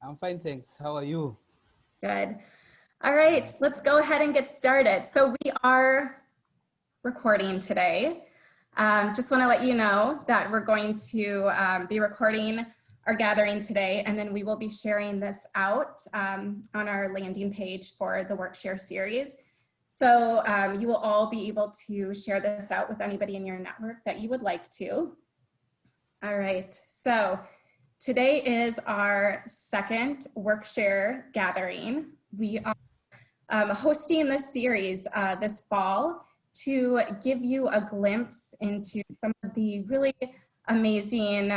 I'm fine, thanks. How are you? Good. All right, let's go ahead and get started. So we are recording today. Just want to let you know that we're going to be recording our gathering today, and then we will be sharing this out on our landing page for the Workshare series. So you will all be able to share this out with anybody in your network that you would like to. All right, so today is our second Workshare gathering. We are hosting this series this fall to give you a glimpse into some of the really amazing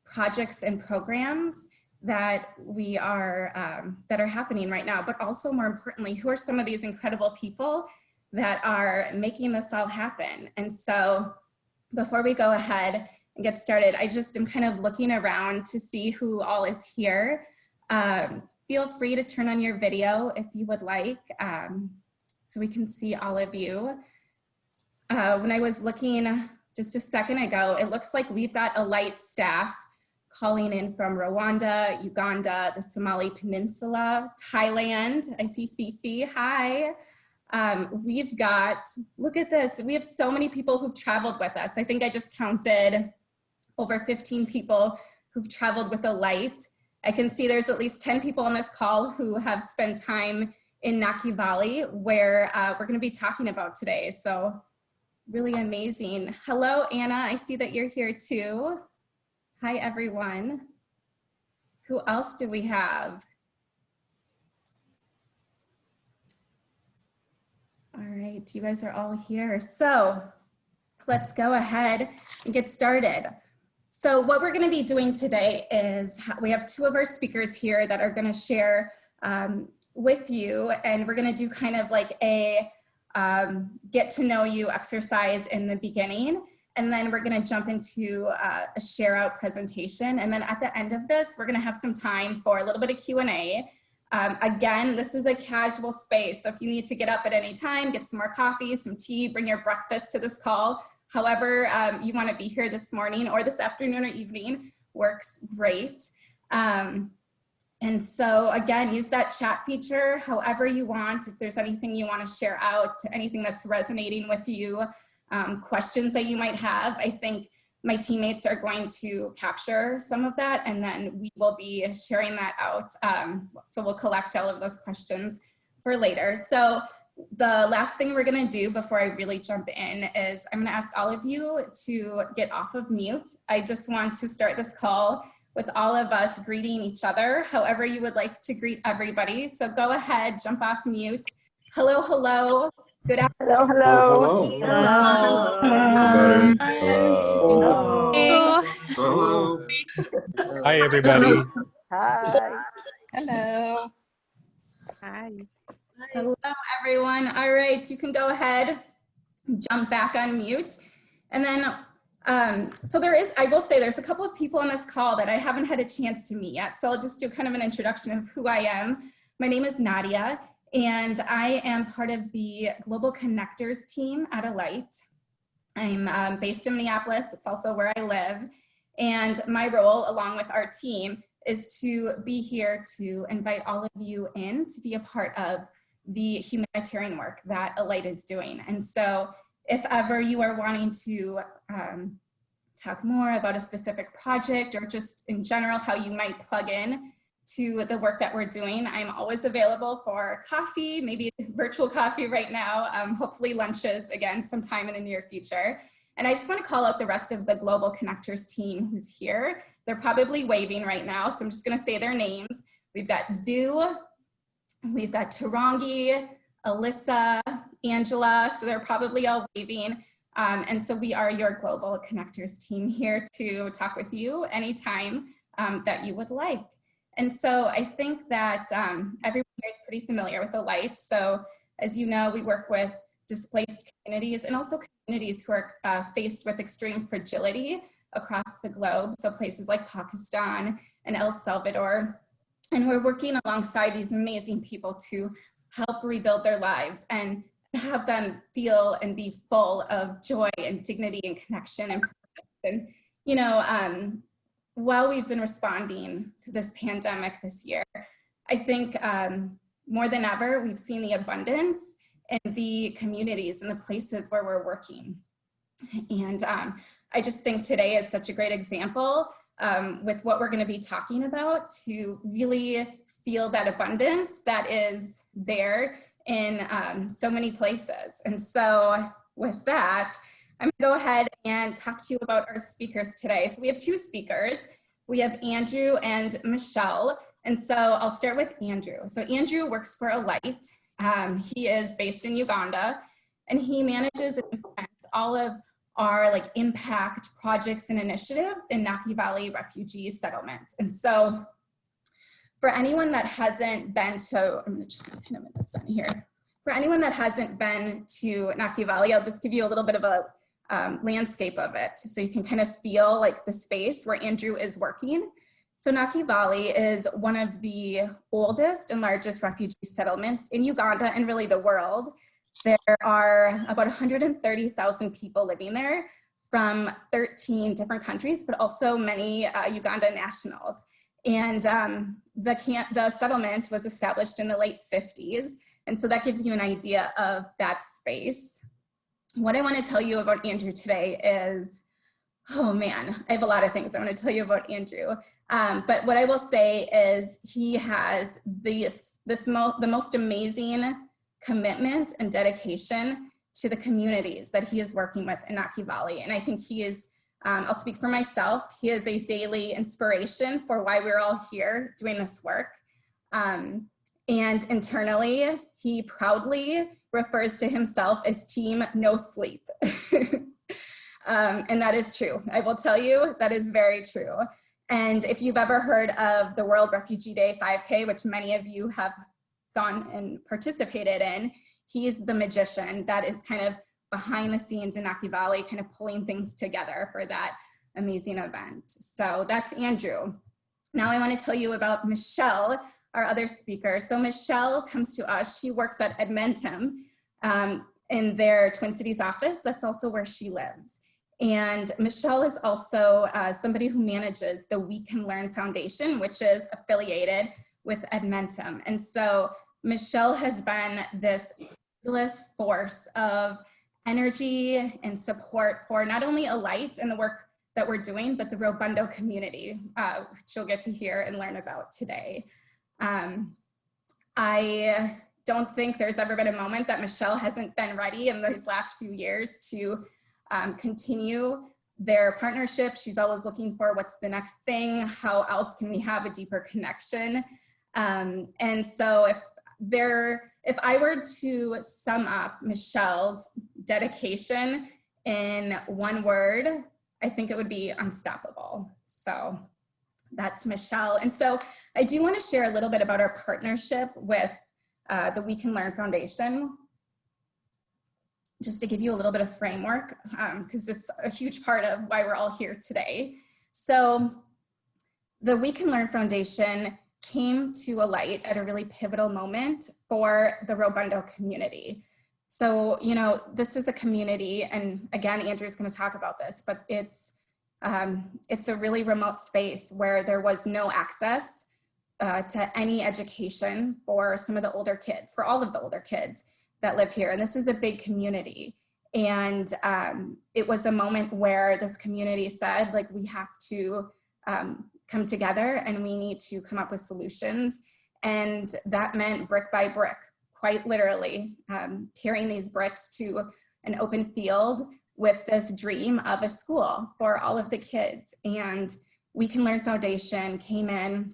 projects and programs that we are that are happening right now, but also more importantly, who are some of these incredible people that are making this all happen. And so before we go ahead and get started, I just am kind of looking around to see who all is here. Feel free to turn on your video if you would like, so we can see all of you. When I was looking just a second ago, it looks like we've got Alight staff calling in from Rwanda, Uganda, the Somali Peninsula, Thailand. I see Fifi, hi. We've got, look at this, we have so many people who've traveled with us. I think I just counted over 15 people who've traveled with Alight. I can see there's at least 10 people on this call who have spent time in Nakivale, where we're going to be talking about today. So really amazing. Hello, Anna. I see that you're here too. Hi, everyone. Who else do we have? All right, you guys are all here. So let's go ahead and get started. So what we're going to be doing today is we have two of our speakers here that are going to share with you, and we're going to do kind of like a get to know you exercise in the beginning, and then we're going to jump into a share out presentation, and then at the end of this we're going to have some time for a little bit of Q&A. Again, this is a casual space, so if you need to get up at any time, get some more coffee, some tea, bring your breakfast to this call. However you want to be here this morning or this afternoon or evening works great. And so again, use that chat feature however you want. If there's anything you want to share out, anything that's resonating with you, questions that you might have, I think my teammates are going to capture some of that, and then we will be sharing that out. So we'll collect all of those questions for later. So the last thing we're going to do before I really jump in is I'm going to ask all of you to get off of mute. I just want to start this call with all of us greeting each other, however you would like to greet everybody. So go ahead, jump off mute. Hello, hello. Good afternoon. Hello, hello. Hello. Hello. Hello. Hi, everybody. Hi. Hello. Hi. Hello, everyone. All right, you can go ahead, jump back on mute. And then, so I will say there's a couple of people on this call that I haven't had a chance to meet yet. So I'll just do kind of an introduction of who I am. My name is Nadia, and I am part of the Global Connectors team at Alight. I'm based in Minneapolis. It's also where I live. And my role, along with our team, is to be here to invite all of you in to be a part of the humanitarian work that Alight is doing. And so if ever you are wanting to talk more about a specific project or just in general how you might plug in to the work that we're doing, I'm always available for coffee, maybe virtual coffee right now, hopefully lunches again sometime in the near future. And I just want to call out the rest of the Global Connectors team who's here. They're probably waving right now, so I'm just going to say their names. We've got Zoo, we've got Tarangi, Alyssa, Angela, so they're probably all waving. And so we are your Global Connectors team here to talk with you anytime that you would like. And so I think that everyone here is pretty familiar with Alight. So as you know, we work with displaced communities and also communities who are faced with extreme fragility across the globe. So places like Pakistan and El Salvador. And we're working alongside these amazing people to help rebuild their lives and have them feel and be full of joy and dignity and connection and purpose. And, you know, while we've been responding to this pandemic this year, I think more than ever, we've seen the abundance in the communities and the places where we're working. And I just think today is such a great example with what we're going to be talking about to really feel that abundance that is there in so many places. And so with that, I'm going to go ahead and talk to you about our speakers today. So we have two speakers. We have Andrew and Michelle. And so I'll start with Andrew. So Andrew works for Alight. He is based in Uganda, and he manages and implements all of our impact projects and initiatives in Nakivale Refugee Settlement. And so for anyone that hasn't been to, I'm going to try to pin him in the sun here. For anyone that hasn't been to Nakivale, I'll just give you a little bit of a landscape of it so you can kind of feel the space where Andrew is working. So Nakivale is one of the oldest and largest refugee settlements in Uganda and really the world. There are about 130,000 people living there from 13 different countries, but also many Ugandan nationals. And the settlement was established in the late 50s. And so that gives you an idea of that space. What I want to tell you about Andrew today is, oh man, I have a lot of things I want to tell you about Andrew. But what I will say is he has the most amazing commitment and dedication to the communities that he is working with in Nakivale. And I think he is, I'll speak for myself, he is a daily inspiration for why we're all here doing this work. And internally, he proudly refers to himself as Team No Sleep. And that is true. I will tell you, that is very true. And if you've ever heard of the World Refugee Day 5K, which many of you have gone and participated in, he's the magician that is kind of behind the scenes in Nakivale, kind of pulling things together for that amazing event. So that's Andrew. Now I want to tell you about Michelle, our other speaker. So Michelle comes to us, she works at Edmonton in their Twin Cities office. That's also where she lives. And Michelle is also somebody who manages the We Can Learn Foundation, which is affiliated with Edmonton. And so Michelle has been this endless force of energy and support for not only Alight and the work that we're doing, but the Rubondo community, which you'll get to hear and learn about today. I don't think there's ever been a moment that Michelle hasn't been ready in these last few years to continue their partnership. She's always looking for what's the next thing, how else can we have a deeper connection. And so if I were to sum up Michelle's dedication in one word, I think it would be unstoppable. So that's Michelle. And so I do want to share a little bit about our partnership with the We Can Learn Foundation, just to give you a little bit of framework, because it's a huge part of why we're all here today. So the We Can Learn Foundation came to Alight at a really pivotal moment for the Rubondo community. So, you know, this is a community, and again, Andrew's going to talk about this, but it's a really remote space where there was no access to any education for some of the older kids, for all of the older kids that live here. And this is a big community. And it was a moment where this community said, like, we have to come together and we need to come up with solutions. And that meant brick by brick, quite literally, carrying these bricks to an open field with this dream of a school for all of the kids. And We Can Learn Foundation came in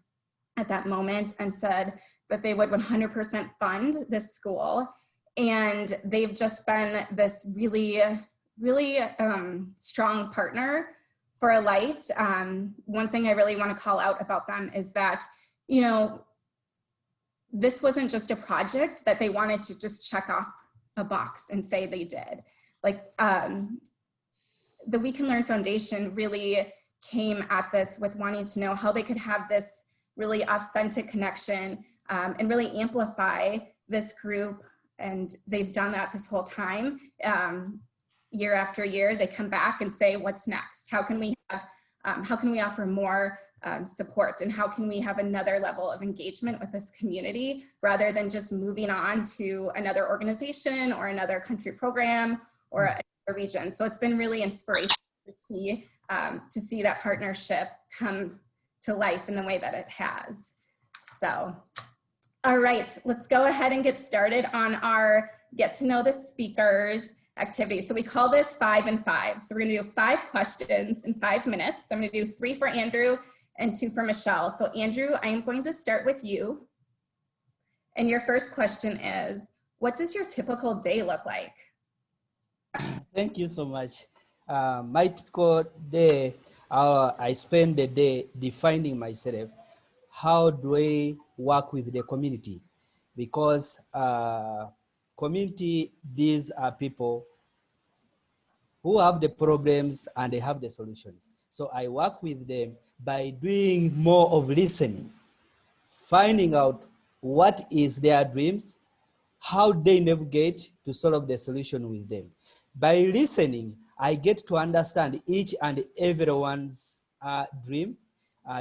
at that moment and said that they would 100% fund this school. And they've just been this really, really strong partner for Alight. One thing I really want to call out about them is that, you know, this wasn't just a project that they wanted to just check off a box and say they did. Like, the We Can Learn Foundation really came at this with wanting to know how they could have this really authentic connection and really amplify this group. And they've done that this whole time. Year after year, they come back and say, what's next? How can we have how can we offer more support, and how can we have another level of engagement with this community rather than just moving on to another organization or another country program or a region. So it's been really inspirational to see that partnership come to life in the way that it has. So, all right, let's go ahead and get started on our get to know the speakers activity. So we call this 5 and 5. So we're gonna do 5 questions in 5 minutes. I'm gonna do 3 for Andrew and 2 for Michelle. So Andrew, I am going to start with you. And your first question is, what does your typical day look like? Thank you so much. My typical day, I spend the day defining myself. How do I work with the community? Because community, these are people who have the problems and they have the solutions. So I work with them by doing more of listening, finding out what is their dreams, how they navigate to solve the solution with them. By listening, I get to understand each and everyone's dream,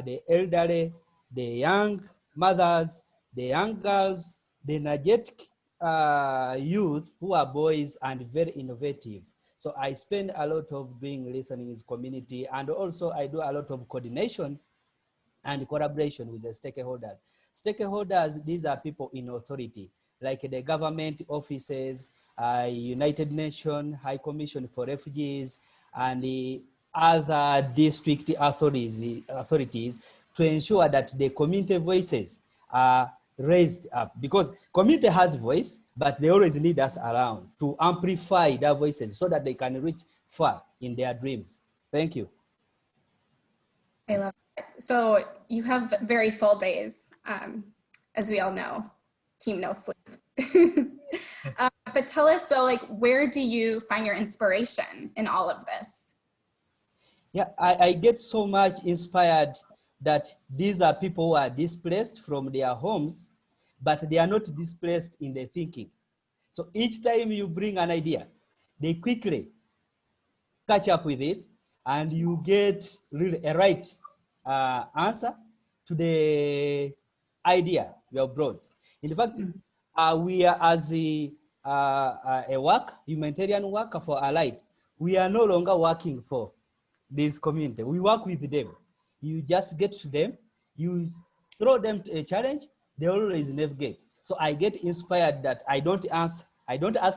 the elderly, the young mothers, the young girls, the energetic youth who are boys and very innovative. So I spend a lot of doing listening in community, and also I do a lot of coordination and collaboration with the stakeholders. Stakeholders, these are people in authority, like the government offices, United Nations High Commission for Refugees, and the other district authorities to ensure that the community voices are raised up, because community has voice, but they always need us around to amplify their voices so that they can reach far in their dreams. Thank you. I love it. So you have very full days, as we all know, team no sleep. But tell us, so like, where do you find your inspiration in all of this? Yeah, I get so much inspired that these are people who are displaced from their homes, but they are not displaced in their thinking. So each time you bring an idea, they quickly catch up with it, and you get really a right answer to the idea you have brought. In fact, we are as a humanitarian worker for Alight, we are no longer working for this community. We work with them. You just get to them, you throw them a challenge, they always navigate. So I get inspired that I don't ask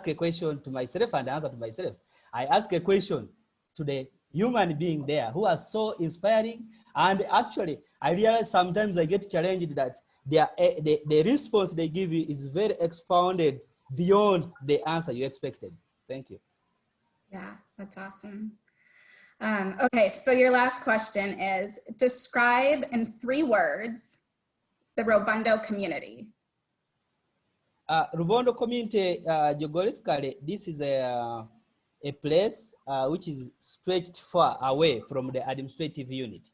a question to myself and answer to myself. I ask a question to the human being there who are so inspiring. And actually, I realize sometimes I get challenged that the response they give you is very expounded beyond the answer you expected. Thank you. Yeah, that's awesome. Okay, so your last question is, describe in 3 words the Rubondo community. Rubondo community, geographically, this is a place which is stretched far away from the administrative unit.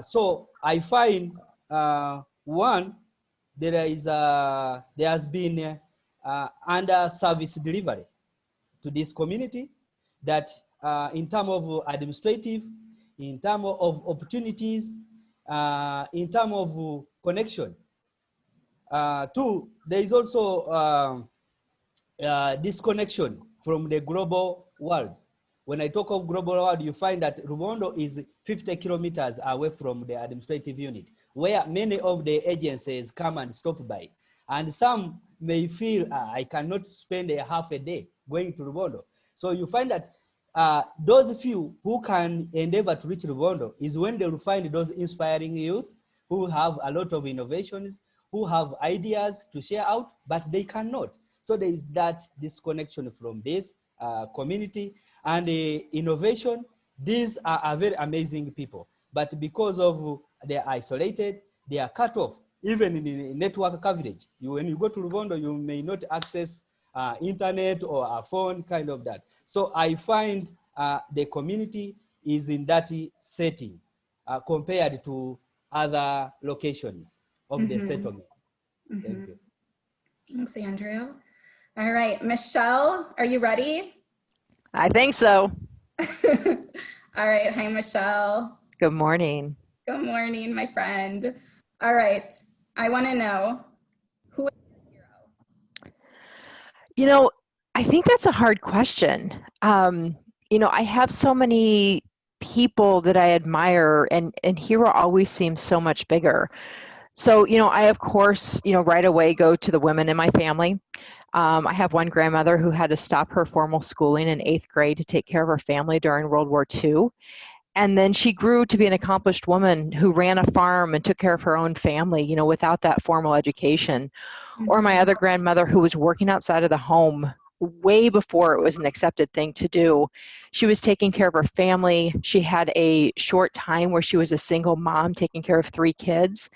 So I find, one, there has been under service delivery to this community, that in terms of administrative, in terms of opportunities, in terms of connection. 2, there is also disconnection from the global world. When I talk of global world, you find that Rubondo is 50 kilometers away from the administrative unit, where many of the agencies come and stop by. And some may feel, I cannot spend a half a day going to Rubondo. So you find that those few who can endeavor to reach Rubondo is when they will find those inspiring youth who have a lot of innovations, who have ideas to share out, but they cannot. So there is that disconnection from this community and innovation. These are very amazing people, but because of they are isolated, they are cut off, even in the network coverage. When you go to Rubondo, you may not access internet or a phone, kind of that. So I find the community is in that setting compared to other locations of the settlement. Thank you. Thanks, Andrew. All right, Michelle, are you ready? I think so. All right, hi, Michelle. Good morning. Good morning, my friend. All right. I want to know, who is your hero? You know, I think that's a hard question. I have so many people that I admire, and hero always seems so much bigger. So, I, of course, right away go to the women in my family. I have one grandmother who had to stop her formal schooling in 8th grade to take care of her family during World War II. And then she grew to be an accomplished woman who ran a farm and took care of her own family, without that formal education. Or my other grandmother who was working outside of the home way before it was an accepted thing to do. She was taking care of her family. She had a short time where she was a single mom taking care of 3 kids,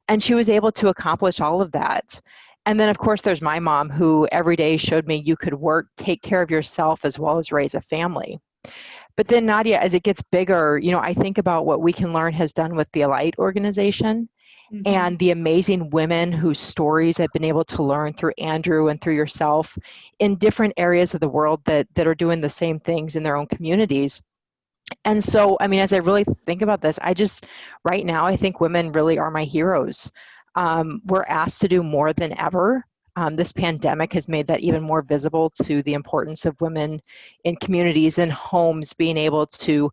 and she was able to accomplish all of that. And then, of course, there's my mom who every day showed me you could work, take care of yourself, as well as raise a family. But then Nadia, as it gets bigger, I think about what We Can Learn has done with the Alight organization and the amazing women whose stories I've been able to learn through Andrew and through yourself in different areas of the world that are doing the same things in their own communities. And so, as I really think about this, right now, I think women really are my heroes. We're asked to do more than ever. This pandemic has made that even more visible to the importance of women in communities and homes being able to,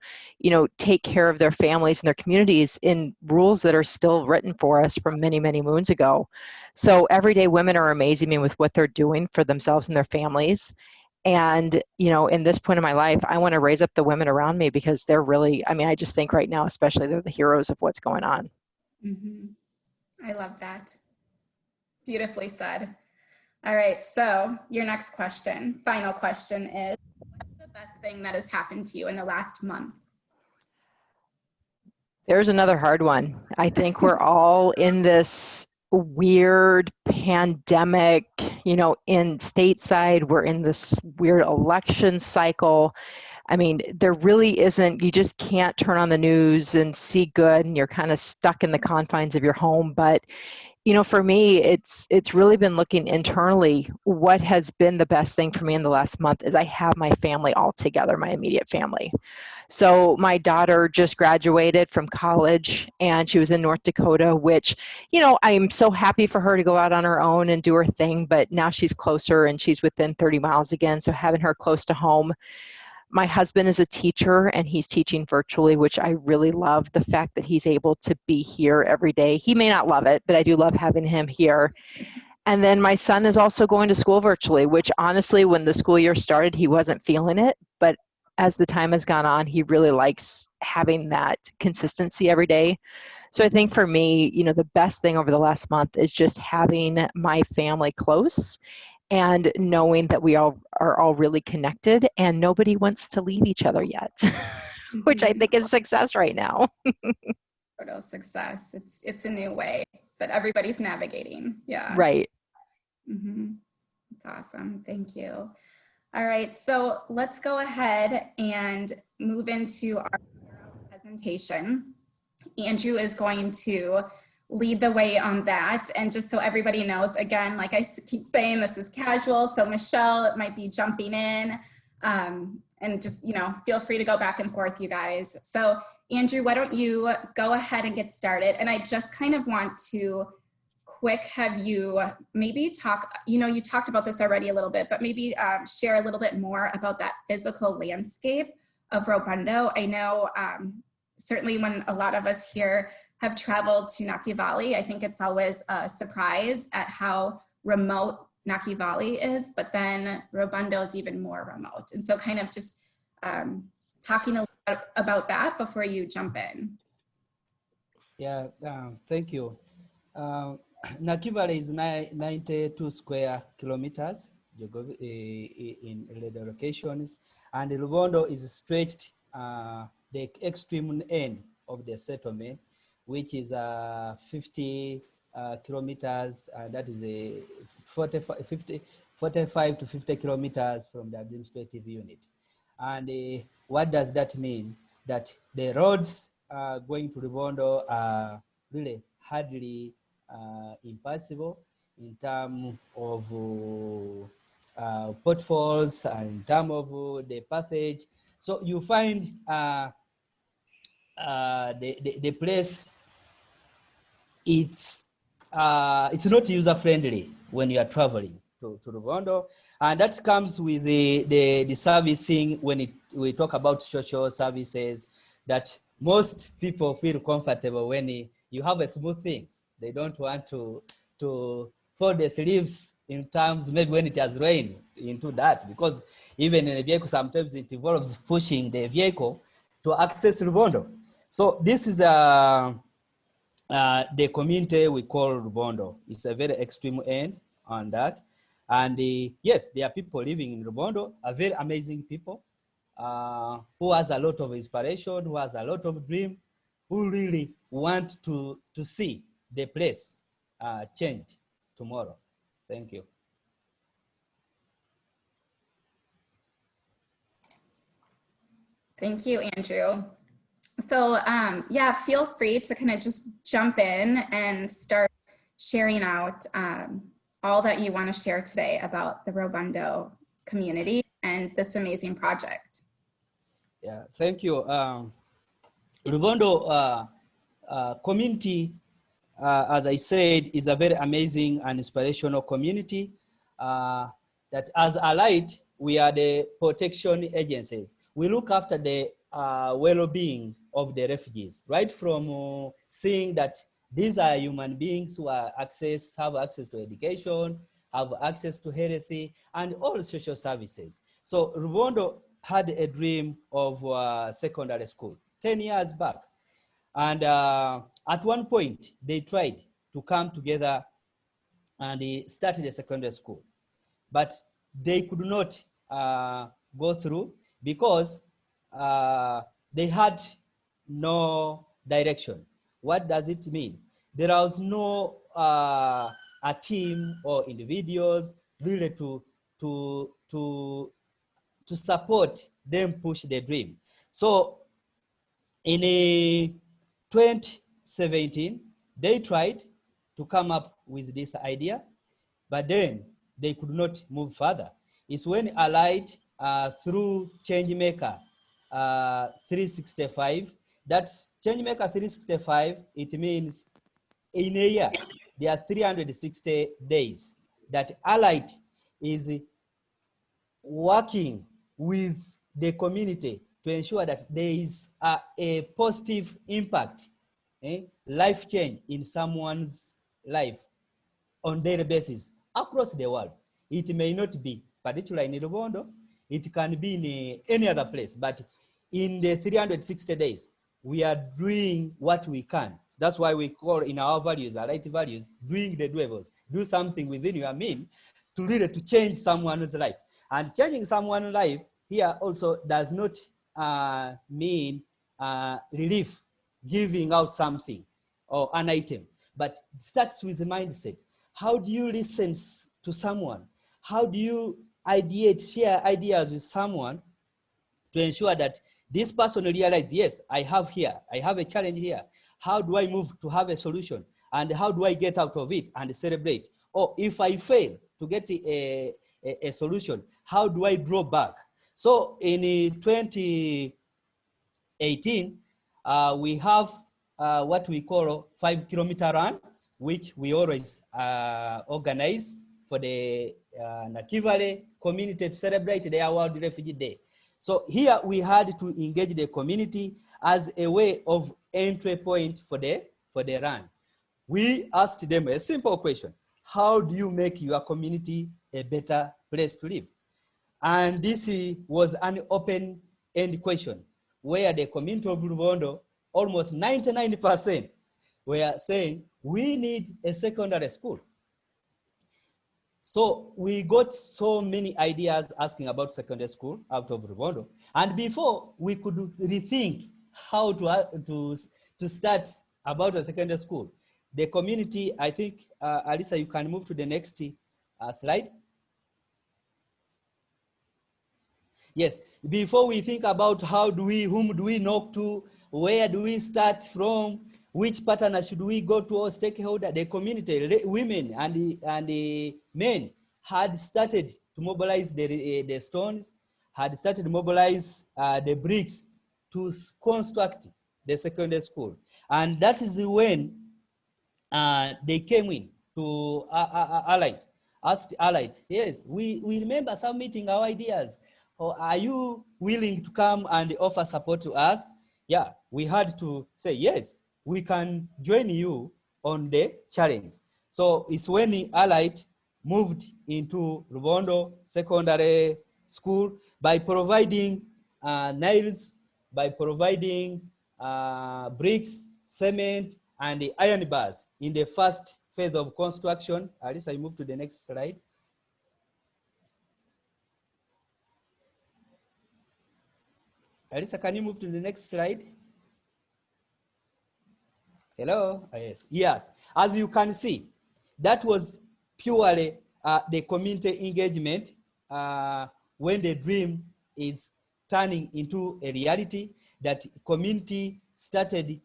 take care of their families and their communities in rules that are still written for us from many, many moons ago. So everyday women are amazing me with what they're doing for themselves and their families. And, in this point in my life, I want to raise up the women around me because they're really, I just think right now, especially, they're the heroes of what's going on. I love that. Beautifully said. All right. So your next question, final question is, what's the best thing that has happened to you in the last month? There's another hard one. I think we're all in this weird pandemic, in stateside, we're in this weird election cycle. There really isn't, you just can't turn on the news and see good, and you're kind of stuck in the confines of your home. But, for me, it's really been looking internally. What has been the best thing for me in the last month is I have my family all together, my immediate family. So my daughter just graduated from college and she was in North Dakota, which, I'm so happy for her to go out on her own and do her thing, but now she's closer and she's within 30 miles again. So having her close to home. My husband is a teacher and he's teaching virtually, which I really love the fact that he's able to be here every day. He may not love it, but I do love having him here. And then my son is also going to school virtually, which honestly, when the school year started, he wasn't feeling it. But as the time has gone on, he really likes having that consistency every day. So I think for me, the best thing over the last month is just having my family close and knowing that we all are all really connected and nobody wants to leave each other yet, which I think is success right now. Total success. It's a new way, but everybody's navigating. Yeah. Right. That's awesome. Thank you. All right. So let's go ahead and move into our presentation. Andrew is going to lead the way on that. And just so everybody knows, again, like I keep saying, this is casual. So Michelle might be jumping in and just, feel free to go back and forth, you guys. So Andrew, why don't you go ahead and get started? And I just kind of want to have you maybe talk, you talked about this already a little bit, but maybe share a little bit more about that physical landscape of Rubondo. I know certainly when a lot of us here have traveled to Nakivale, I think it's always a surprise at how remote Nakivale is, but then Rubondo is even more remote. And so kind of just talking a little bit about that before you jump in. Yeah, thank you. Nakivale is 92 square kilometers in the locations, and Rubondo is stretched the extreme end of the settlement, which is 50 kilometers, that is a 45 to 50 kilometers from the administrative unit. And what does that mean? That the roads going to Rubondo are really hardly impossible in terms of potholes and in terms of the passage. So you find the place, it's not user friendly when you are traveling to Rubondo, and that comes with the servicing. When we talk about social services, that most people feel comfortable when you have a smooth things. They don't want to fold the sleeves in terms, maybe when it has rained, into that, because even in a vehicle sometimes it involves pushing the vehicle to access Rubondo. So this is the community we call Rubondo. It's a very extreme end on that. And yes, there are people living in Rubondo, are very amazing people, who has a lot of inspiration, who has a lot of dream, who really want to see the place change tomorrow. Thank you. Thank you, Andrew. So yeah, feel free to kind of just jump in and start sharing out all that you want to share today about the Rubondo community and this amazing project. Yeah, thank you. Rubondo community, as I said, is a very amazing and inspirational community that as Alight, we are the protection agencies. We look after the well-being of the refugees, right from seeing that these are human beings who have access to education, have access to health, and all social services. So Rubondo had a dream of secondary school 10 years back. And at one point, they tried to come together and they started a secondary school. But they could not go through because they had no direction. What does it mean? There was no a team or individuals really to support them push their dream. So in 2017, they tried to come up with this idea, but then they could not move further. It's when Alight, through Changemaker 365, that's Changemaker 365, it means in a year, there are 360 days that Alight is working with the community to ensure that there is a positive impact, life change in someone's life on daily basis across the world. It may not be particularly in Rubondo, it can be in any other place, but in the 360 days, we are doing what we can. That's why we call in our values, our right values, doing the doables. Do something within your means to really to change someone's life. And changing someone's life here also does not mean relief, giving out something or an item, but it starts with the mindset. How do you listen to someone? How do you ideate, share ideas with someone to ensure that this person realizes, yes, I have a challenge here. How do I move to have a solution? And how do I get out of it and celebrate? Or if I fail to get a solution, how do I draw back? So in 2018, we have what we call a 5-kilometer run, which we always organize for the Nakivale community to celebrate their World Refugee Day. So here we had to engage the community as a way of entry point for the run. We asked them a simple question: how do you make your community a better place to live? And this was an open-end question where the community of Rubondo, almost 99%, were saying, we need a secondary school. So we got so many ideas asking about secondary school out of Rubondo. And before we could rethink how to start about a secondary school, the community, I think, Alisa, you can move to the next slide. Yes, before we think about whom do we knock to, where do we start from, which partner should we go to, or stakeholder, the community, women and the men had started to mobilize the stones, had started to mobilize the bricks to construct the secondary school. And that is when they came in to Alight, asked Alight, yes, we remember submitting our ideas. Or are you willing to come and offer support to us? Yeah, we had to say, yes, we can join you on the challenge. So it's when Alight moved into Rubondo Secondary School by providing nails, by providing bricks, cement, and the iron bars in the first phase of construction. At least I move to the next slide. Alisa, can you move to the next slide? Hello? Yes. Yes. As you can see, that was purely the community engagement when the dream is turning into a reality that community started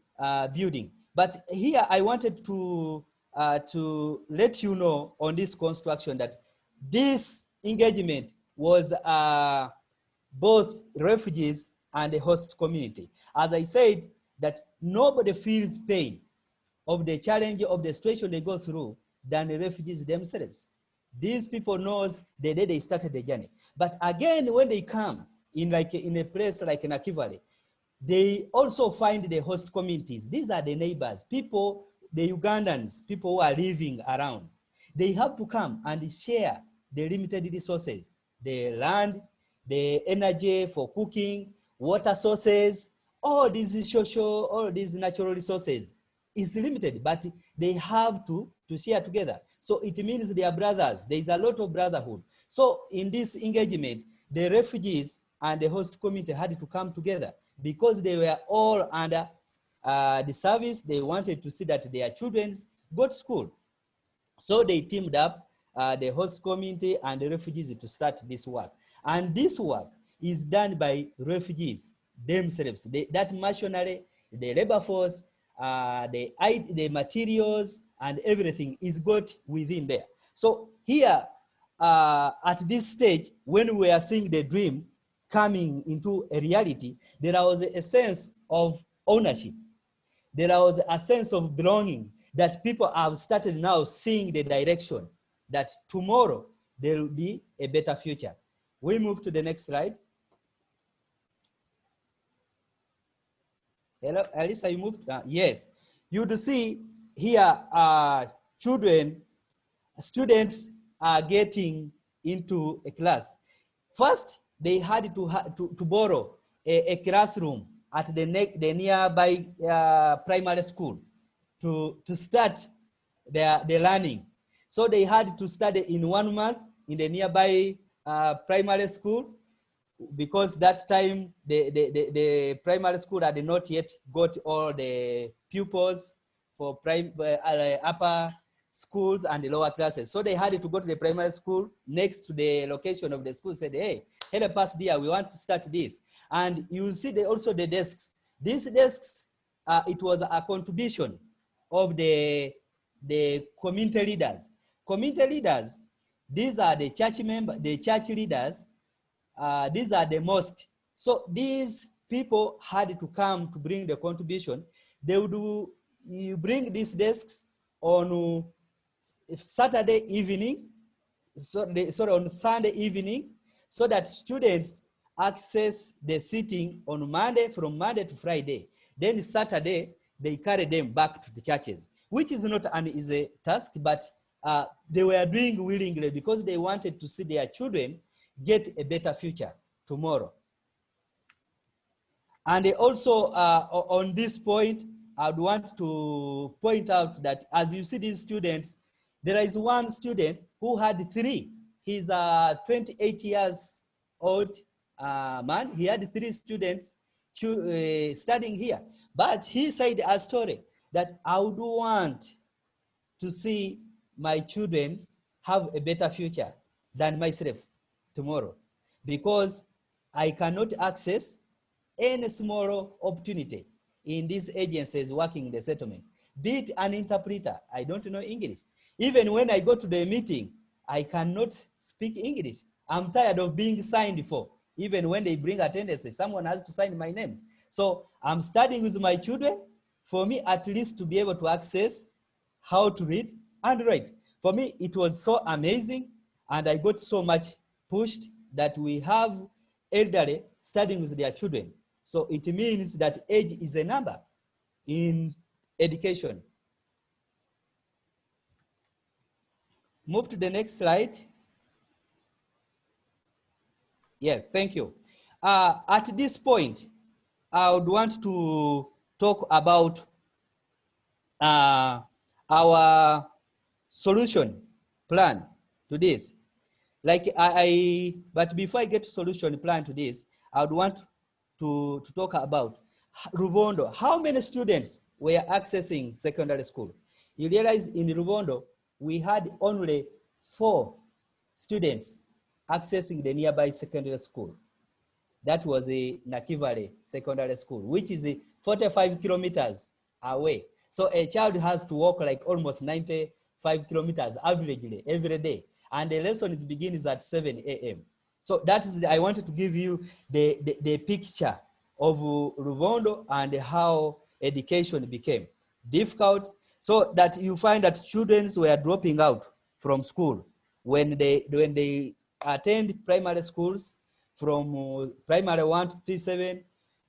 building. But here I wanted to let you know on this construction that this engagement was both refugees and the host community. As I said, that nobody feels pain of the challenge of the situation they go through than the refugees themselves. These people knows the day they started the journey. But again, when they come in a place like Nakivale, they also find the host communities. These are the neighbors, people, the Ugandans, people who are living around. They have to come and share the limited resources, the land, the energy for cooking, water sources, all these natural resources is limited, but they have to share together. So it means they are brothers. There is a lot of brotherhood. So in this engagement, the refugees and the host community had to come together because they were all under the service. They wanted to see that their children go to school. So they teamed up, the host community and the refugees, to start this work. And this work is done by refugees themselves. That machinery, the labor force, the materials and everything is got within there. So here, at this stage, when we are seeing the dream coming into a reality, there was a sense of ownership. There was a sense of belonging that people have started now seeing the direction that tomorrow there will be a better future. We move to the next slide. Hello, Alisa, you moved? Yes. You would see here students are getting into a class. First, they had to borrow a classroom at the nearby primary school to start their learning. So they had to study in 1 month in the nearby primary school, because that time the primary school had not yet got all the pupils for upper schools and the lower classes. So they had to go to the primary school next to the location of the school, said, hey, help us dear, we want to start this. And you see also the desks. These desks, it was a contribution of the community leaders. Community leaders, these are the church members, the church leaders, these are the mosque. So these people had to come to bring the contribution. They would bring these desks on Saturday evening, on Sunday evening, so that students access the sitting on Monday, from Monday to Friday. Then Saturday, they carry them back to the churches, which is not an easy task, but they were doing willingly because they wanted to see their children get a better future tomorrow. And also on this point, I'd want to point out that as you see these students, there is one student who had 3. He's a 28 years old man. He had 3 students studying here. But he said a story that I would want to see my children have a better future than myself tomorrow, because I cannot access any small opportunity in these agencies working in the settlement. Be it an interpreter, I don't know English. Even when I go to the meeting, I cannot speak English. I'm tired of being signed for. Even when they bring attendance, someone has to sign my name. So I'm studying with my children, for me at least to be able to access how to read and write. For me, it was so amazing, and I got so much pushed that we have elderly studying with their children. So it means that age is a number in education. Move to the next slide. Yes, thank you. At this point, I would want to talk about our solution plan to this. But before I get to solution plan to this, I would want to talk about Rubondo. How many students were accessing secondary school? You realize in Rubondo, we had only 4 students accessing the nearby secondary school. That was a Nakivale Secondary School, which is 45 kilometers away. So a child has to walk like almost 95 kilometers averagely every day. And the lessons begins at 7 a.m. So that is, I wanted to give you the picture of Rubondo and how education became difficult, so that you find that students were dropping out from school when they attend primary schools from primary 1 to P7,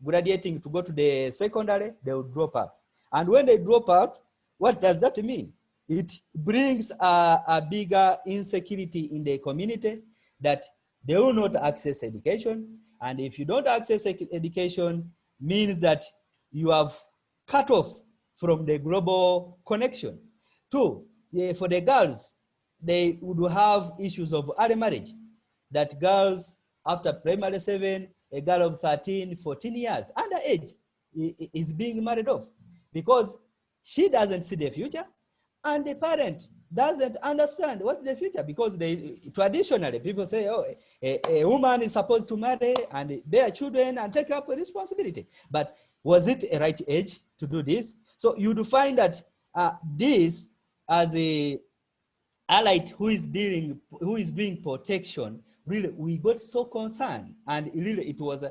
graduating to go to the secondary, they will drop out. And when they drop out, what does that mean? It brings a bigger insecurity in the community that they will not access education. And if you don't access education, means that you have cut off from the global connection. 2, for the girls, they would have issues of early marriage, that girls after primary 7, a girl of 13, 14 years, underage, is being married off because she doesn't see the future, and the parent doesn't understand what's the future, because traditionally people say, oh, a woman is supposed to marry and bear children and take up a responsibility. But was it a right age to do this? So you'd find that this, as a Alight who is doing protection, really we got so concerned, and really it was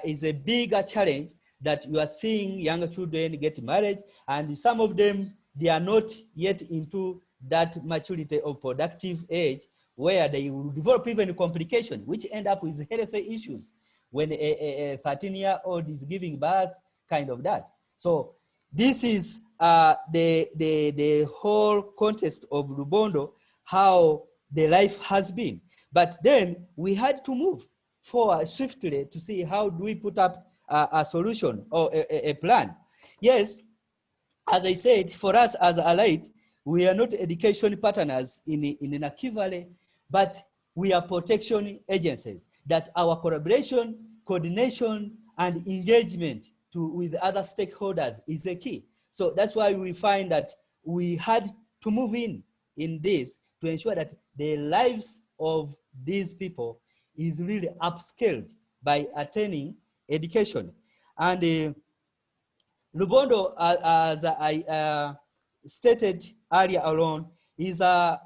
is a bigger challenge that you are seeing younger children get married, and some of them, they are not yet into that maturity of productive age where they will develop even complication, which end up with healthy issues when a 13-year-old is giving birth, kind of that. So this is the whole context of Rubondo, how the life has been. But then we had to move forward swiftly to see how do we put up a solution or a plan. Yes, as I said, for us as Alight, we are not education partners in Nakivale, but we are protection agencies, that our collaboration, coordination, and engagement with other stakeholders is a key. So that's why we find that we had to move in this to ensure that the lives of these people is really upscaled by attaining education. And Rubondo, as I stated earlier on, is an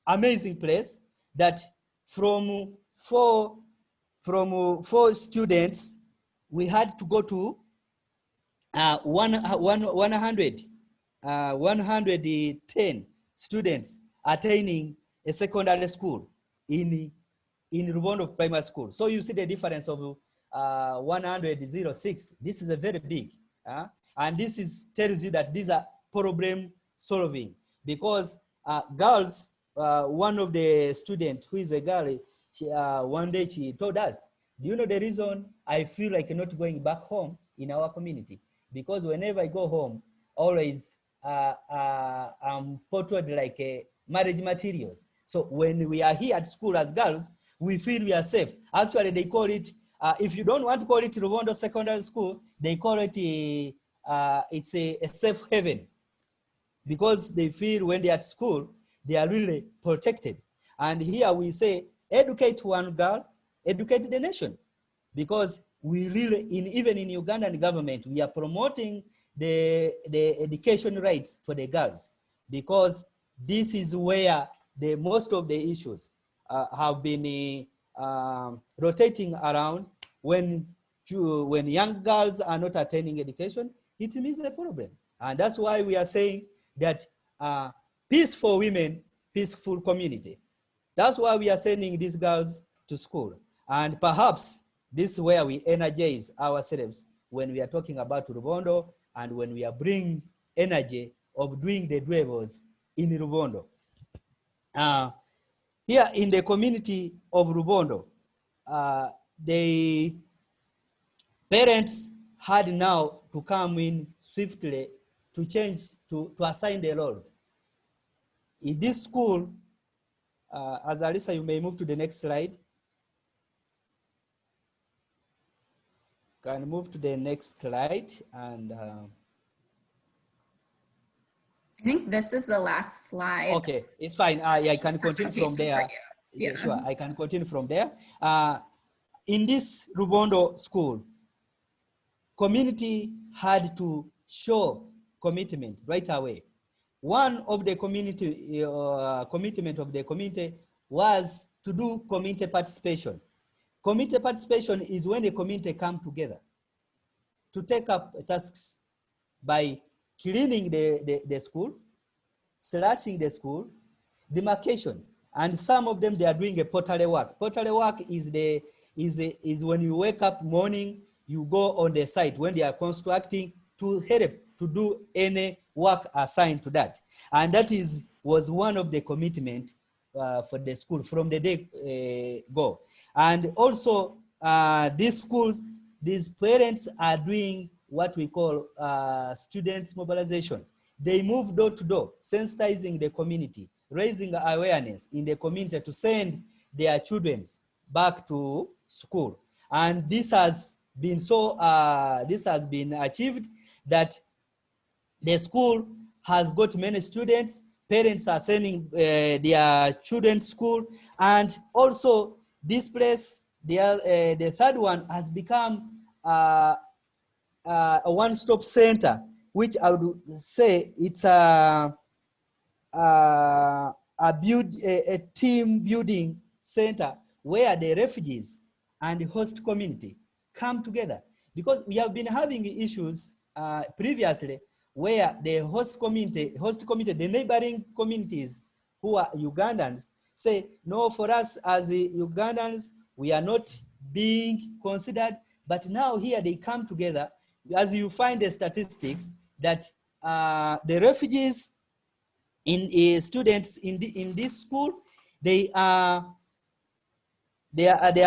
amazing place that from four students, we had to go to 110 students attaining a secondary school in Rubondo Primary School. So you see the difference of 106. This is a very big, and this tells you that these are problem solving, because girls, one of the students who is a girl, one day she told us, do you know the reason I feel like not going back home in our community? Because whenever I go home, always I'm portrayed like marriage materials. So when we are here at school as girls, we feel we are safe. Actually, they call it, if you don't want to call it Rubondo Secondary School, they call it it's a safe haven, because they feel when they're at school, they are really protected. And here we say, educate one girl, educate the nation, because we really, even in Ugandan government, we are promoting the education rights for the girls, because this is where most of the issues have been rotating around when when young girls are not attaining education, it means a problem. And that's why we are saying that peace for women, peaceful community. That's why we are sending these girls to school. And perhaps this is where we energize ourselves when we are talking about Rubondo and when we are bringing energy of doing the doables in Rubondo. Here in the community of Rubondo, the parents had now to come in swiftly to change, to assign the roles. In this school, as Alisa, you may move to the next slide. Can move to the next slide. And I think this is the last slide. okay, it's fine. I can continue from there. Yeah. Sure, I can continue from there. In this Rubondo school, community had to show commitment right away. One of the community commitment of the community was to do community participation. Community participation is when the community come together to take up tasks by cleaning the school, slashing the school, demarcation, and some of them they are doing a pottery work. Pottery work is when you wake up morning, you go on the site when they are constructing to help to do any work assigned to that. And that was one of the commitment for the school from the day go. And also these schools, these parents are doing what we call students mobilization. They move door to door, sensitizing the community, raising awareness in the community to send their children back to school. And this has been this has been achieved that the school has got many students, parents are sending their children to school, and also this place, the third one has become a one-stop center, which I would say it's a team building center where the refugees and the host community come together. Because we have been having issues previously where the host community, the neighboring communities who are Ugandans say, no, for us as Ugandans, we are not being considered. But now here they come together, as you find the statistics that the refugees students in this school, they are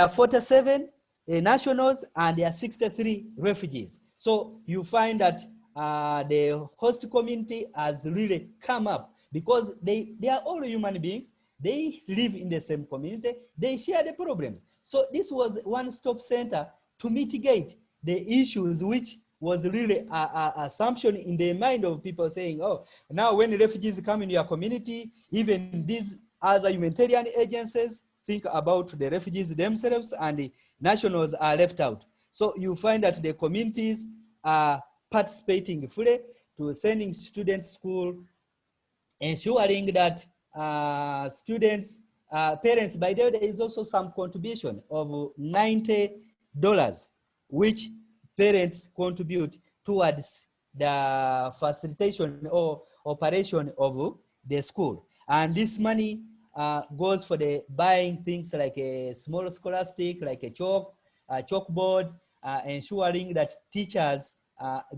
47 nationals and there are 63 refugees. So you find that the host community has really come up because they are all human beings. They live in the same community. They share the problems. So this was one-stop center to mitigate the issues, which was really an assumption in the mind of people saying, oh, now when refugees come in your community, even these other humanitarian agencies think about the refugees themselves and the nationals are left out. So you find that the communities are participating fully to sending students to school, ensuring that students, parents, by the way, there is also some contribution of $90, which parents contribute towards the facilitation or operation of the school. And this money goes for the buying things like a small scholastic, like a chalkboard, ensuring that teachers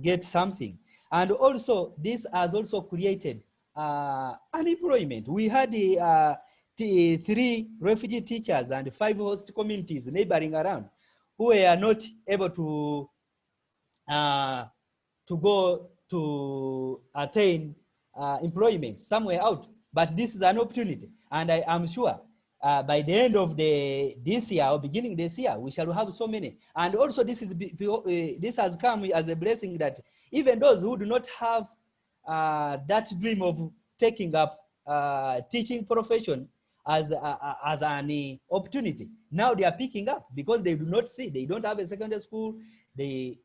get something. And also, this has also created unemployment. We had 3 refugee teachers and 5 host communities neighboring around who were not able to go to attain employment somewhere out. But this is an opportunity. And I am sure by the end of this year or beginning this year, we shall have so many. And also this has come as a blessing that even those who do not have that dream of taking up teaching profession as an opportunity, now they are picking up because they do not see, they don't have a secondary school, they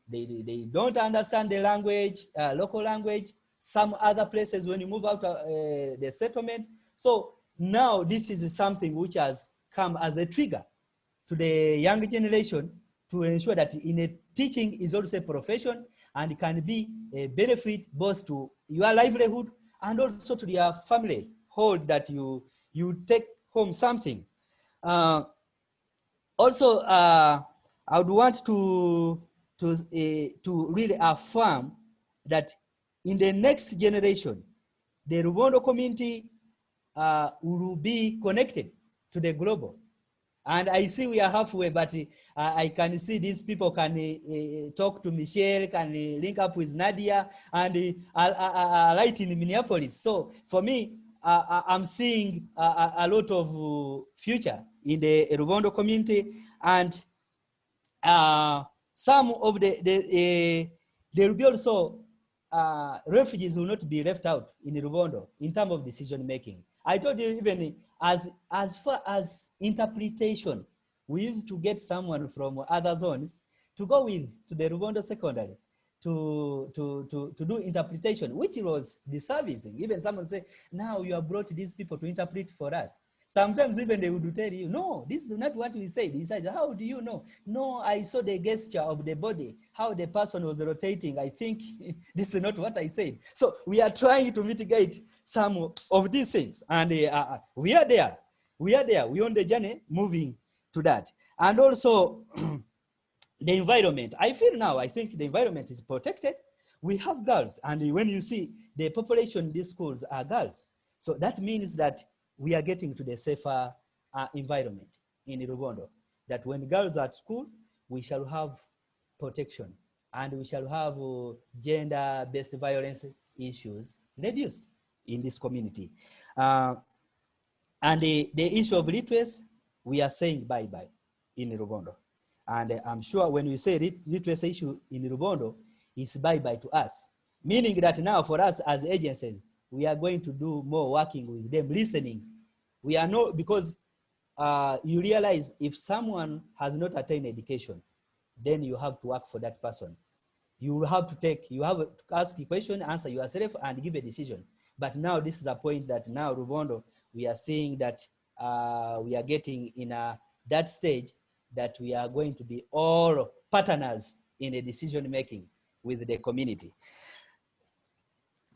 don't understand the language, local language, some other places when you move out the settlement. So now this is something which has come as a trigger to the young generation to ensure that in a teaching is also a profession and can be a benefit both to your livelihood and also to your family hold that you take home something. Also, I would want to really affirm that in the next generation, the Rubondo community will be connected to the global. And I see we are halfway, but I can see these people can talk to Michelle, can link up with Nadia, and Alight in Minneapolis. So for me, I'm seeing a lot of future in the Rubondo community, and some of there will be also refugees will not be left out in Rubondo in terms of decision making. I told you even as far as interpretation, we used to get someone from other zones to go with to the Rubondo Secondary to do interpretation, which was disservicing. Even someone say, now you have brought these people to interpret for us. Sometimes even they would tell you, no, this is not what we said. He said, how do you know? No, I saw the gesture of the body, how the person was rotating. I think this is not what I said. So we are trying to mitigate some of these things. And we are there. We are there. We're on the journey moving to that. And also the environment. I feel now, I think the environment is protected. We have girls. And when you see the population in these schools are girls. So that means that we are getting to the safer environment in Rubondo, that when girls are at school, we shall have protection and we shall have gender-based violence issues reduced in this community. And the issue of literacy, we are saying bye-bye in Rubondo. And I'm sure when we say literacy issue in Rubondo, it's bye-bye to us, meaning that now for us as agencies, we are going to do more working with them, listening. We are not, because you realize if someone has not attained education, then you have to work for that person. You have to ask a question, answer yourself, and give a decision. But now this is a point that now Rubondo, we are seeing that we are getting in that stage that we are going to be all partners in a decision making with the community.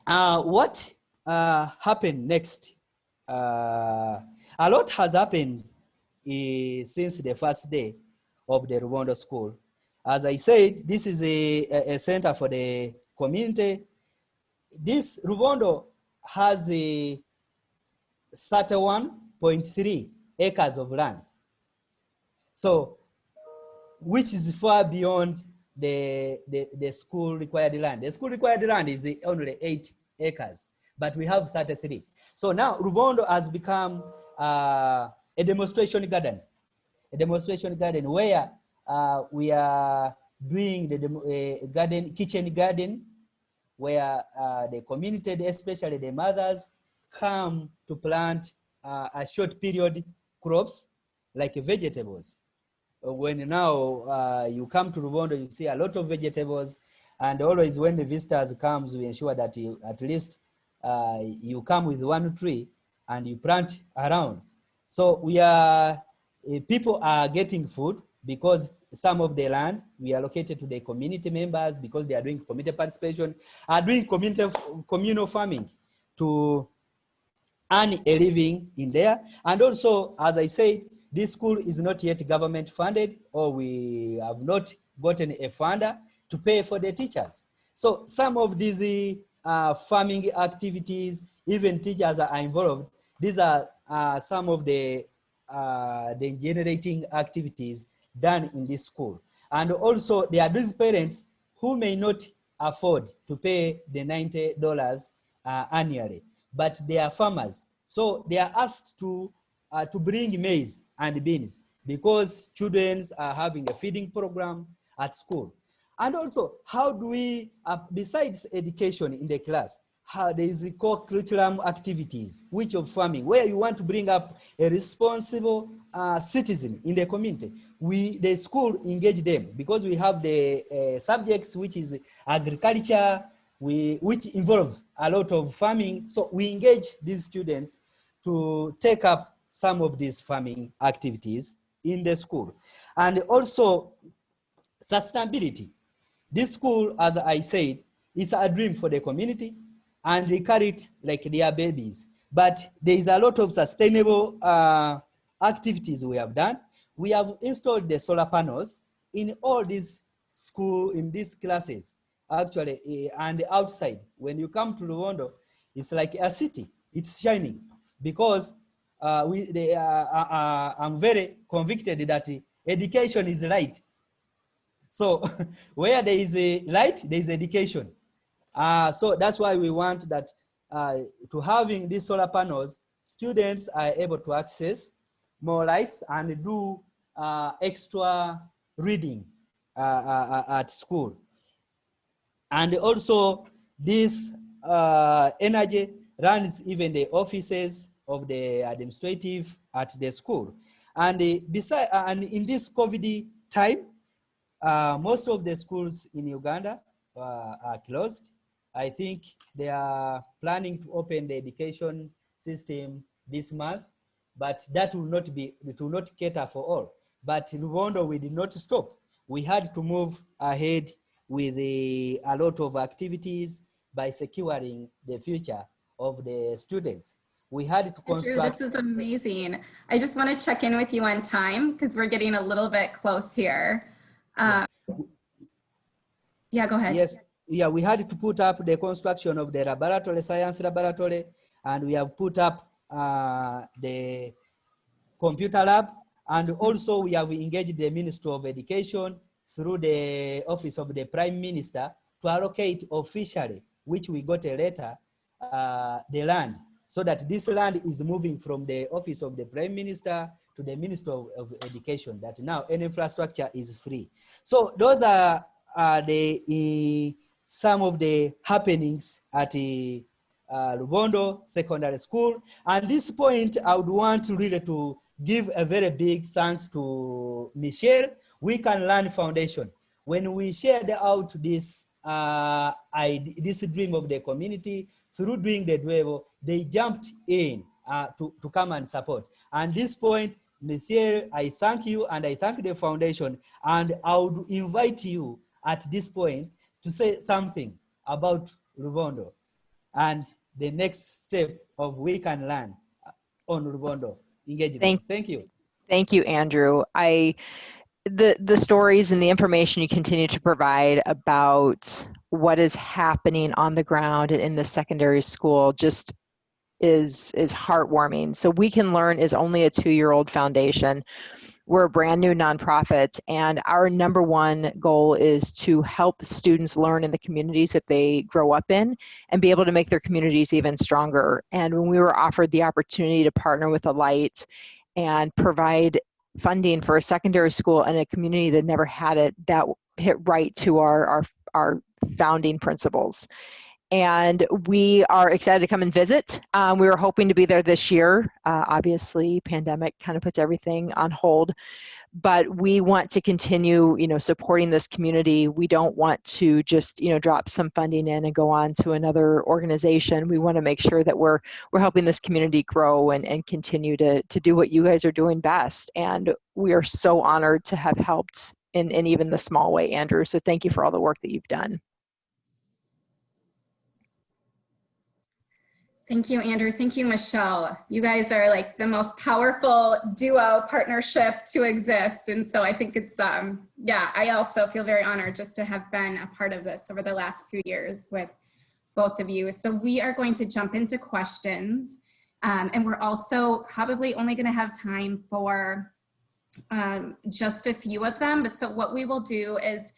What happened next? A lot has happened since the first day of the Rubondo School. As I said, this is a center for the community. This Rubondo has a 31.3 acres of land. So, which is far beyond the school required land. The school required land is only 8 acres, but we have 33. So now Rubondo has become a demonstration garden where we are doing the kitchen garden, where the community, especially the mothers, come to plant a short period crops like vegetables. When now you come to Rubondo, you see a lot of vegetables, and always when the visitors comes, we ensure that you, at least you come with one tree and you plant around. So we are, people are getting food because some of the land we allocated to the community members because they are doing community participation, are doing communal farming to earn a living in there. And also, as I said, this school is not yet government funded, or we have not gotten a funder to pay for the teachers. So some of these farming activities, even teachers are involved. These are some of the generating activities done in this school. And also there are these parents who may not afford to pay the $90 annually, but they are farmers. So they are asked to bring maize and beans because children are having a feeding program at school. And also, how do we, besides education in the class, how there is co-curriculum activities, which of farming, where you want to bring up a responsible citizen in the community. The school engage them because we have the subjects, which is agriculture, which involve a lot of farming. So we engage these students to take up some of these farming activities in the school. And also Sustainability. This school, as I said, is a dream for the community, and they carry it like their babies. But there is a lot of sustainable activities we have done. We have installed the solar panels in all these school, in these classes, actually, and outside. When you come to Rubondo, it's like a city. It's shining because I'm very convicted that education is light. So where there is a light, there is education. So that's why we want that to having these solar panels, students are able to access more lights and do extra reading at school. And also this energy runs even the offices of the administrative at the school. And and in this COVID time, most of the schools in Uganda are closed. I think they are planning to open the education system this month, but that will not be, it will not cater for all. But Rubondo, we did not stop. We had to move ahead with a lot of activities by securing the future of the students. We had to construct. Andrew, this is amazing. I just want to check in with you on time because we're getting a little bit close here. Yeah, go ahead. Yes, yeah, we had to put up the construction of the laboratory, science laboratory, and we have put up the computer lab, and also we have engaged the Ministry of Education through the Office of the Prime Minister to allocate officially, which we got a letter, the land, so that this land is moving from the Office of the Prime Minister to the Minister of Education, that now any infrastructure is free. So those are some of the happenings at the Rubondo Secondary School. And this point, I would want to really to give a very big thanks to Michelle, We Can Learn Foundation. When we shared out this, this dream of the community through doing the Dwebo, they jumped in to come and support. And this point, Michelle, I thank you and I thank the foundation, and I would invite you at this point to say something about Rubondo and the next step of We Can Learn on Rubondo engagement. Thank you. Thank you, Andrew. The stories and the information you continue to provide about what is happening on the ground in the secondary school just is heartwarming. So We Can Learn is only a 2-year-old foundation. We're a brand new nonprofit, and our #1 goal is to help students learn in the communities that they grow up in and be able to make their communities even stronger. And when we were offered the opportunity to partner with Alight and provide funding for a secondary school in a community that never had it, that hit right to our founding principles. And we are excited to come and visit. We were hoping to be there this year. Obviously, pandemic kind of puts everything on hold, but we want to continue, supporting this community. We don't want to just, drop some funding in and go on to another organization. We want to make sure that we're helping this community grow and continue to do what you guys are doing best. And we are so honored to have helped in even the small way, Andrew. So thank you for all the work that you've done. Thank you, Andrew. Thank you, Michelle. You guys are like the most powerful duo partnership to exist. And so I think it's, yeah, I also feel very honored just to have been a part of this over the last few years with both of you. So we are going to jump into questions. And we're also probably only going to have time for just a few of them. But so what we will do is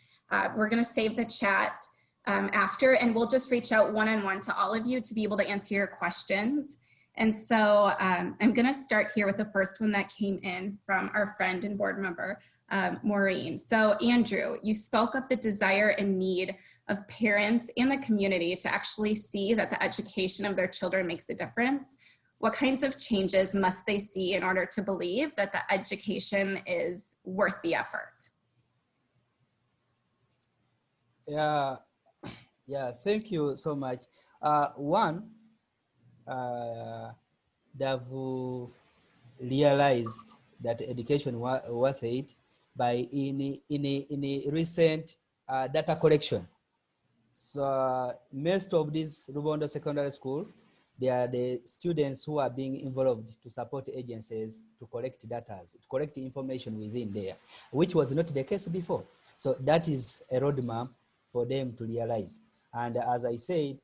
we're going to save the chat after, and we'll just reach out one-on-one to all of you to be able to answer your questions. And so I'm going to start here with the first one that came in from our friend and board member, Maureen. So Andrew, you spoke of the desire and need of parents and the community to actually see that the education of their children makes a difference. What kinds of changes must they see in order to believe that the education is worth the effort? Yeah, thank you so much. One, they've realized that education worth it by in a recent data collection. So most of this Rubondo Secondary School, they are the students who are being involved to support agencies to collect data, to collect information within there, which was not the case before. So that is a roadmap for them to realize. And as I said,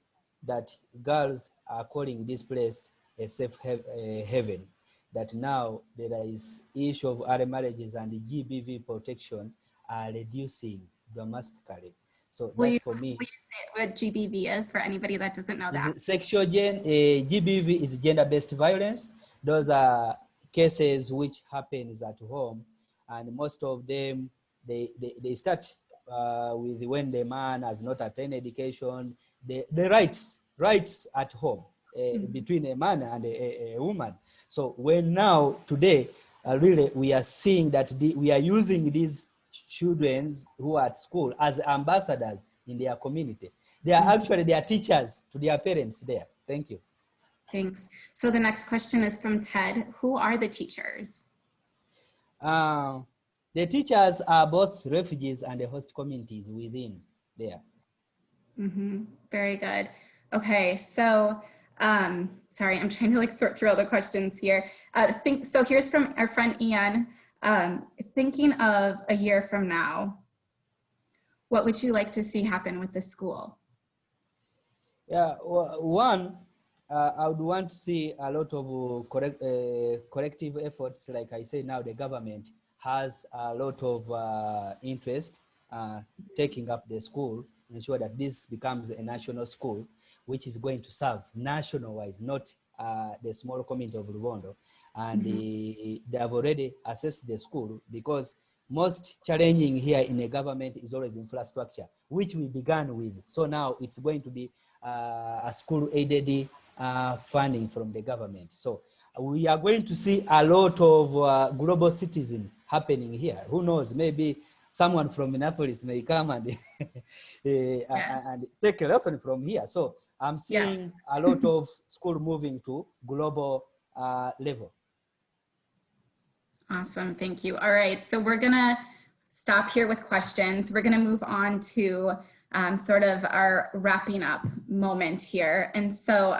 that girls are calling this place a safe haven, that now there is issue of early marriages and the GBV protection are reducing dramatically. So that for me, will you say what GBV is for anybody that doesn't know that? GBV is gender-based violence. Those are cases which happens at home, and most of them, they start with when the man has not attained education, the rights at home between a man and a woman. So when now, today, really, we are seeing that we are using these children who are at school as ambassadors in their community. They are actually their teachers to their parents there. Thank you. Thanks. So the next question is from Ted. Who are the teachers? The teachers are both refugees and the host communities within there. Very good. Okay, so sorry, I'm trying to like sort through all the questions here. So here's from our friend Ian. Thinking of a year from now, what would you like to see happen with the school? Yeah, one, I would want to see a lot of corrective efforts. Like I say now, the government has a lot of interest taking up the school, ensure that this becomes a national school, which is going to serve national-wise, not the small community of Rubondo. And they have already assessed the school, because most challenging here in the government is always infrastructure, which we began with. So now it's going to be a school aided funding from the government. So we are going to see a lot of global citizen happening here. Who knows, maybe someone from Minneapolis may come and, and take a lesson from here. So I'm seeing a lot of school moving to global level. Awesome, thank you. All right, so we're gonna stop here with questions. We're gonna move on to sort of our wrapping up moment here. And so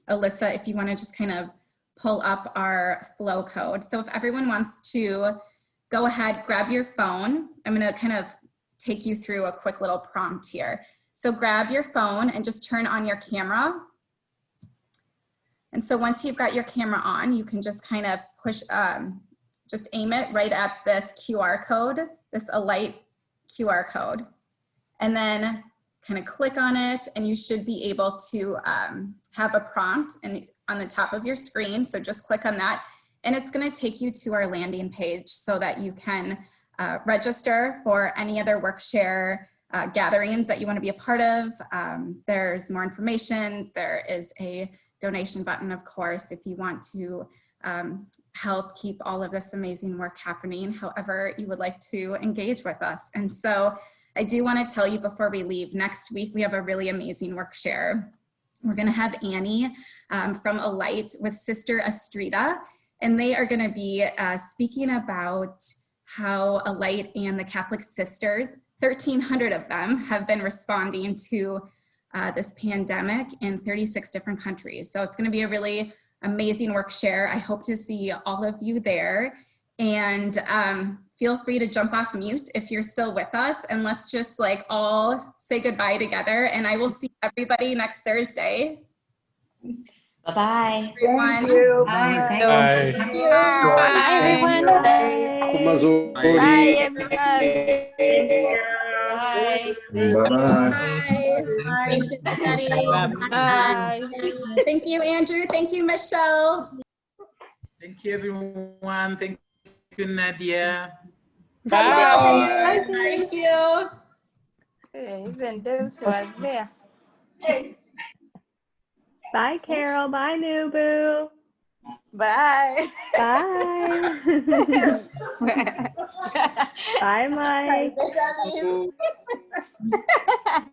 Alyssa, if you wanna just kind of pull up our flow code. So if everyone wants to go ahead, grab your phone. I'm gonna kind of take you through a quick little prompt here. So grab your phone and just turn on your camera. And so once you've got your camera on, you can just kind of push, just aim it right at this QR code, this Alight QR code. And then kind of click on it, and you should be able to have a prompt on the top of your screen. So just click on that, and it's gonna take you to our landing page so that you can register for any other Workshare gatherings that you wanna be a part of. There's more information. There is a donation button, of course, if you want to help keep all of this amazing work happening, however you would like to engage with us. And so I do want to tell you before we leave, next week we have a really amazing Workshare. We're going to have Annie from Alight with Sister Astrida, and they are going to be speaking about how Alight and the Catholic Sisters, 1,300 of them, have been responding to this pandemic in 36 different countries. So it's going to be a really amazing Workshare. I hope to see all of you there, and feel free to jump off mute if you're still with us, and let's just like all say goodbye together, and I will see everybody next Thursday. Bye-bye. Thank you. Bye. Bye. Bye. Thank you. Bye, everyone. Bye, everyone. Bye. Bye-bye. Thanks, everybody. Bye. Thank you, Andrew. Thank you, Michelle. Thank you, everyone. Thank you, Nadia. Hello, Deus. Thank you. Even Deuce was there. Bye, Carol. Bye, Nubu. Bye. Bye. Bye, Mike. Bye.